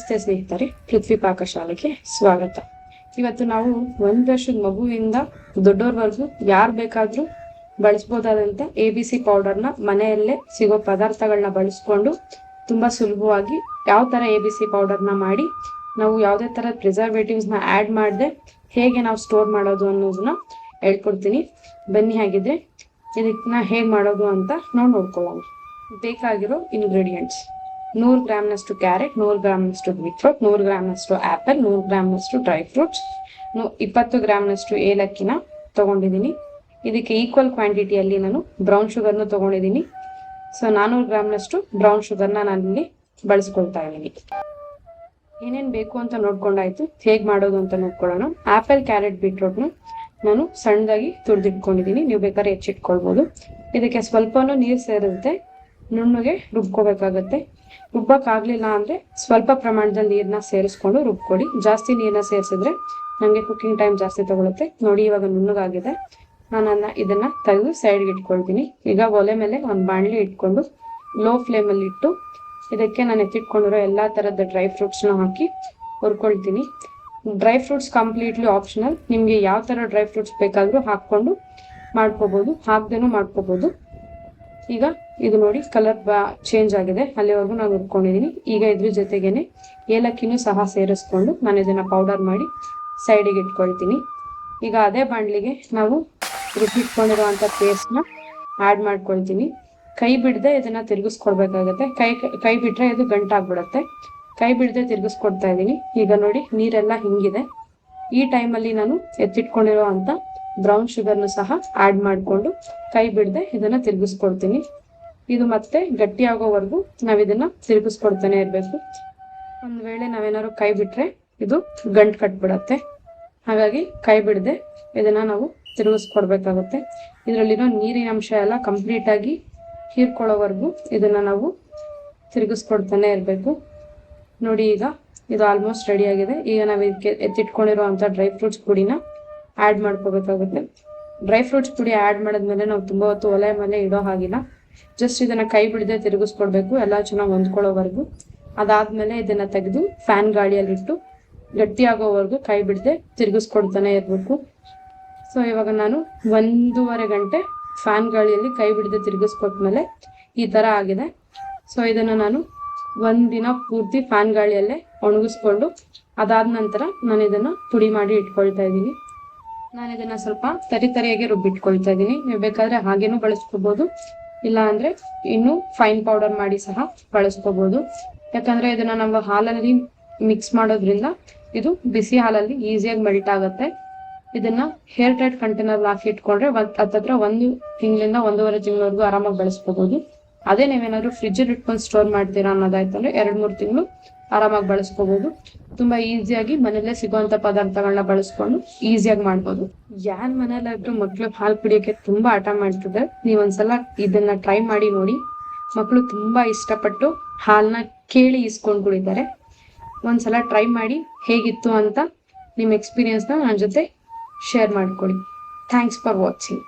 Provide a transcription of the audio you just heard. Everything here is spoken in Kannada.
ನಮಸ್ತೆ ಸ್ನೇಹಿತರೆ, ಪೃಥ್ವಿ ಪಾಕಶಾಲೆಗೆ ಸ್ವಾಗತ. ಇವತ್ತು ನಾವು 1 ವರ್ಷದ ಮಗುವಿಂದ ದೊಡ್ಡೋರ್ವರೆಗೂ ಯಾರು ಬೇಕಾದ್ರೂ ಬಳಸ್ಬೋದಾದಂತ ABC ಪೌಡರ್ನ ಮನೆಯಲ್ಲೇ ಸಿಗೋ ಪದಾರ್ಥಗಳನ್ನ ಬಳಸ್ಕೊಂಡು ತುಂಬಾ ಸುಲಭವಾಗಿ ಯಾವ ತರ ABC ಪೌಡರ್ನ ಮಾಡಿ ನಾವು ಯಾವುದೇ ತರ ಪ್ರಿಸರ್ವೇಟಿವ್ಸ್ ನ ಆಡ್ ಮಾಡದೆ ಹೇಗೆ ನಾವು ಸ್ಟೋರ್ ಮಾಡೋದು ಅನ್ನೋದನ್ನ ಹೇಳ್ಕೊಡ್ತೀನಿ. ಬನ್ನಿ, ಹಾಗಿದ್ರೆ ಇದನ್ನ ಹೇಗೆ ಮಾಡೋದು ಅಂತ ನಾವು ನೋಡ್ಕೊಳ್ಳೋಣ. ಬೇಕಾಗಿರೋ ಇಂಗ್ರೀಡಿಯೆಂಟ್ಸ್: 100 ಗ್ರಾಮ್ನಷ್ಟು ಕ್ಯಾರೆಟ್, 100 ಗ್ರಾಮ್ನಷ್ಟು ಬೀಟ್ರೂಟ್, 100 ಗ್ರಾಮ್ನಷ್ಟು ಆಪಲ್, 100 ಗ್ರಾಮ್ನಷ್ಟು ಡ್ರೈ ಫ್ರೂಟ್ಸ್, 20 ಗ್ರಾಮ್ನಷ್ಟು ಏಲಕ್ಕಿನ ತಗೊಂಡಿದ್ದೀನಿ. ಇದಕ್ಕೆ ಈಕ್ವಲ್ ಕ್ವಾಂಟಿಟಿಯಲ್ಲಿ ನಾನು ಬ್ರೌನ್ ಶುಗರ್ನ ತಗೊಂಡಿದ್ದೀನಿ. ಸೊ 400 ಗ್ರಾಮ್ನಷ್ಟು ಬ್ರೌನ್ ಶುಗರ್ನ ನಾನಿಲ್ಲಿ ಬಳಸ್ಕೊಳ್ತಾ ಇದ್ದೀನಿ. ಏನೇನು ಬೇಕು ಅಂತ ನೋಡ್ಕೊಂಡಾಯ್ತು, ಹೇಗೆ ಮಾಡೋದು ಅಂತ ನೋಡ್ಕೊಳ್ಳೋಣ. ಆಪಲ್, ಕ್ಯಾರೆಟ್, ಬೀಟ್ರೂಟ್ನ ನಾನು ಸಣ್ಣದಾಗಿ ತುರಿದಿಟ್ಕೊಂಡಿದ್ದೀನಿ. ನೀವು ಬೇಕಾದ್ರೆ ಹೆಚ್ಚಿಟ್ಕೊಳ್ಬೋದು. ಇದಕ್ಕೆ ಸ್ವಲ್ಪನೂ ನೀರು ಸೇರಿರುತ್ತೆ, ನುಣ್ಣಗೆ ರುಬ್ಕೋಬೇಕಾಗತ್ತೆ. ರುಬ್ಬಕ್ಕಾಗ್ಲಿಲ್ಲ ಅಂದ್ರೆ ಸ್ವಲ್ಪ ಪ್ರಮಾಣದಲ್ಲಿ ನೀರನ್ನ ಸೇರಿಸ್ಕೊಂಡು ರುಬ್ಕೊಡಿ. ಜಾಸ್ತಿ ನೀರನ್ನ ಸೇರಿಸಿದ್ರೆ ನಮಗೆ ಕುಕಿಂಗ್ ಟೈಮ್ ಜಾಸ್ತಿ ತಗೊಳುತ್ತೆ. ನೋಡಿ, ಇವಾಗ ನುಣ್ಣಗಾಗಿದೆ. ನಾನು ಇದನ್ನ ತೆಗೆದು ಸೈಡ್ಗೆ ಇಟ್ಕೊಳ್ತೀನಿ. ಈಗ ಒಲೆ ಮೇಲೆ ಒಂದು ಬಾಣಲಿ ಇಟ್ಕೊಂಡು ಲೋ ಫ್ಲೇಮಲ್ಲಿ ಇಟ್ಟು ಇದಕ್ಕೆ ನಾನು ಎತ್ತಿಟ್ಕೊಂಡಿರೋ ಎಲ್ಲಾ ತರದ ಡ್ರೈ ಫ್ರೂಟ್ಸ್ನ ಹಾಕಿ ಹುರ್ಕೊಳ್ತೀನಿ. Dry fruits completely optional. ನಿಮ್ಗೆ ಯಾವ ತರ ಡ್ರೈ ಫ್ರೂಟ್ಸ್ ಬೇಕಾದ್ರೂ ಹಾಕೊಂಡು ಮಾಡ್ಕೋಬಹುದು, ಹಾಕ್ದೇನು ಮಾಡ್ಕೋಬಹುದು. ಈಗ ಇದು ನೋಡಿ, ಕಲರ್ ಚೇಂಜ್ ಆಗಿದೆ. ಅಲ್ಲಿವರೆಗೂ ನಾನು ಹುರ್ಕೊಂಡಿದ್ದೀನಿ. ಈಗ ಇದ್ರ ಜೊತೆಗೇನೆ ಏಲಕ್ಕಿನೂ ಸಹ ಸೇರಿಸ್ಕೊಂಡು ನಾನು ಇದನ್ನ ಪೌಡರ್ ಮಾಡಿ ಸೈಡಿಗೆ ಇಟ್ಕೊಳ್ತೀನಿ. ಈಗ ಅದೇ ಬಾಣಲಿಗೆ ನಾವು ರುಬ್ಬಿಟ್ಕೊಂಡಿರುವಂತ ಪೇಸ್ಟ್ನ ಆಡ್ ಮಾಡ್ಕೊಳ್ತೀನಿ. ಕೈ ಬಿಡದೆ ಇದನ್ನ ತಿರ್ಗಿಸ್ಕೊಡ್ಬೇಕಾಗತ್ತೆ. ಕೈ ಬಿಟ್ರೆ ಇದು ಗಂಟಾಗ್ಬಿಡತ್ತೆ. ಕೈ ಬಿಡದೆ ತಿರ್ಗಿಸ್ಕೊಡ್ತಾ ಇದ್ದೀನಿ. ಈಗ ನೋಡಿ, ನೀರೆಲ್ಲ ಹಿಂಗಿದೆ. ಈ ಟೈಮಲ್ಲಿ ನಾನು ಎತ್ತಿಟ್ಕೊಂಡಿರುವಂತ ಬ್ರೌನ್ ಶುಗರ್ನು ಸಹ ಆಡ್ ಮಾಡ್ಕೊಂಡು ಕೈ ಬಿಡದೆ ಇದನ್ನ ತಿರ್ಗಿಸ್ಕೊಡ್ತೀನಿ. ಇದು ಮತ್ತೆ ಗಟ್ಟಿ ಆಗೋವರೆಗೂ ನಾವ್ ಇದನ್ನ ತಿರ್ಗಿಸ್ಕೊಡ್ತಾನೆ ಇರ್ಬೇಕು. ಒಂದ್ ವೇಳೆ ನಾವೇನಾದ್ರು ಕೈ ಬಿಟ್ರೆ ಇದು ಗಂಟ್ ಕಟ್ಬಿಡತ್ತೆ. ಹಾಗಾಗಿ ಕೈ ಬಿಡದೆ ಇದನ್ನ ನಾವು ತಿರುಗಿಸ್ಕೊಡ್ಬೇಕಾಗುತ್ತೆ. ಇದರಲ್ಲಿರೋ ನೀರಿನ ಅಂಶ ಎಲ್ಲ ಕಂಪ್ಲೀಟ್ ಆಗಿ ಹೀರ್ಕೊಳ್ಳೋವರೆಗೂ ಇದನ್ನ ನಾವು ತಿರುಗಿಸ್ಕೊಡ್ತಾನೆ ಇರ್ಬೇಕು. ನೋಡಿ, ಈಗ ಇದು ಆಲ್ಮೋಸ್ಟ್ ರೆಡಿ ಆಗಿದೆ. ಈಗ ನಾವು ಇದಕ್ಕೆ ಎತ್ತಿಟ್ಕೊಂಡಿರುವಂತ ಡ್ರೈ ಫ್ರೂಟ್ಸ್ ಪುಡಿನ ಆಡ್ ಮಾಡ್ಕೋಬೇಕಾಗುತ್ತೆ. ಡ್ರೈ ಫ್ರೂಟ್ಸ್ ಪುಡಿ ಆಡ್ ಮಾಡಿದ್ಮೇಲೆ ನಾವು ತುಂಬಾ ಹೊತ್ತು ಒಲೆ ಮೇಲೆ ಇಡೋ ಹಾಗಿಲ್ಲ. ಜಸ್ಟ್ ಇದನ್ನ ಕೈ ಬಿಡದೆ ತಿರುಗಿಸ್ಕೊಡ್ಬೇಕು, ಎಲ್ಲ ಚೆನ್ನಾಗಿ ಹೊಂದ್ಕೊಳ್ಳೋವರೆಗೂ. ಅದಾದ್ಮೇಲೆ ಇದನ್ನ ತೆಗೆದು ಫ್ಯಾನ್ ಗಾಳಿಯಲ್ಲಿಟ್ಟು ಗಟ್ಟಿ ಆಗೋವರೆಗೂ ಕೈ ಬಿಡದೆ ತಿರುಗಿಸ್ಕೊಡ್ತಾನೆ ಇರ್ಬೇಕು. ಸೊ ಇವಾಗ ನಾನು 1.5 ಗಂಟೆ ಫ್ಯಾನ್ ಗಾಳಿಯಲ್ಲಿ ಕೈ ಬಿಡದೆ ತಿರುಗಿಸ್ಕೊಟ್ಮೇಲೆ ಈ ತರ ಆಗಿದೆ. ಸೊ ಇದನ್ನ ನಾನು ಒಂದಿನ ಪೂರ್ತಿ ಫ್ಯಾನ್ ಗಾಳಿಯಲ್ಲೇ ಒಣಗಿಸ್ಕೊಂಡು ಅದಾದ ನಂತರ ನಾನು ಇದನ್ನ ಪುಡಿ ಮಾಡಿ ಇಟ್ಕೊಳ್ತಾ ಇದ್ದೀನಿ. ನಾನು ಇದನ್ನ ಸ್ವಲ್ಪ ತರಿಯಾಗಿ ರುಬ್ಬಿಟ್ಕೊಳ್ತಾ ಇದ್ದೀನಿ. ನೀವು ಬೇಕಾದ್ರೆ ಹಾಗೇನೂ ಬಳಸ್ಕೋಬಹುದು, ಇಲ್ಲ ಅಂದ್ರೆ ಇನ್ನು ಫೈನ್ ಪೌಡರ್ ಮಾಡಿ ಸಹ ಬಳಸ್ಕೋಬಹುದು. ಯಾಕಂದ್ರೆ ಇದನ್ನ ನಾವು ಹಾಲಲ್ಲಿ ಮಿಕ್ಸ್ ಮಾಡೋದ್ರಿಂದ ಇದು ಬಿಸಿ ಹಾಲಲ್ಲಿ ಈಸಿಯಾಗಿ ಮೆಲ್ಟ್ ಆಗುತ್ತೆ. ಇದನ್ನ ಹೇರ್ ಟೈಟ್ ಕಂಟೈನರ್ ಹಾಕಿ ಇಟ್ಕೊಂಡ್ರೆ ಹತ್ತತ್ರ 1 ತಿಂಗಳಿಂದ 1.5 ತಿಂಗಳವರೆಗೂ ಆರಾಮಾಗಿ ಬಳಸ್ಕೋಬಹುದು. ಅದೇ ನೀವೇನಾದ್ರು ಫ್ರಿಜ್ ಅಲ್ಲಿ ಇಟ್ಕೊಂಡು ಸ್ಟೋರ್ ಮಾಡ್ತೀರಾ ಅನ್ನೋದಾಯ್ತಂದ್ರೆ 2-3 ತಿಂಗಳು ಆರಾಮಾಗಿ ಬಳಸ್ಕೋಬಹುದು. ತುಂಬಾ ಈಸಿಯಾಗಿ ಮನೆಯಲ್ಲೇ ಸಿಗುವಂತ ಪದಾರ್ಥಗಳನ್ನ ಬಳಸ್ಕೊಂಡು ಈಸಿಯಾಗಿ ಮಾಡ್ಬೋದು. ಯಾರ ಮನೇಲಾದ್ರೂ ಮಕ್ಳು ಹಾಲು ಕುಡಿಯೋಕೆ ತುಂಬಾ ಹಠ ಮಾಡ್ತಿದ್ರೆ ನೀವೊಂದ್ಸಲ ಇದನ್ನ ಟ್ರೈ ಮಾಡಿ ನೋಡಿ. ಮಕ್ಕಳು ತುಂಬಾ ಇಷ್ಟಪಟ್ಟು ಹಾಲನ್ನ ಕೇಳಿ ಇಸ್ಕೊಂಡು ಕುಡಿತಾರೆ. ಒಂದ್ಸಲ ಟ್ರೈ ಮಾಡಿ ಹೇಗಿತ್ತು ಅಂತ ನಿಮ್ಮ ಎಕ್ಸ್ಪೀರಿಯನ್ಸ್ನ ನನ್ನ ಜೊತೆ ಶೇರ್ ಮಾಡ್ಕೊಳ್ಳಿ. Thanks for watching.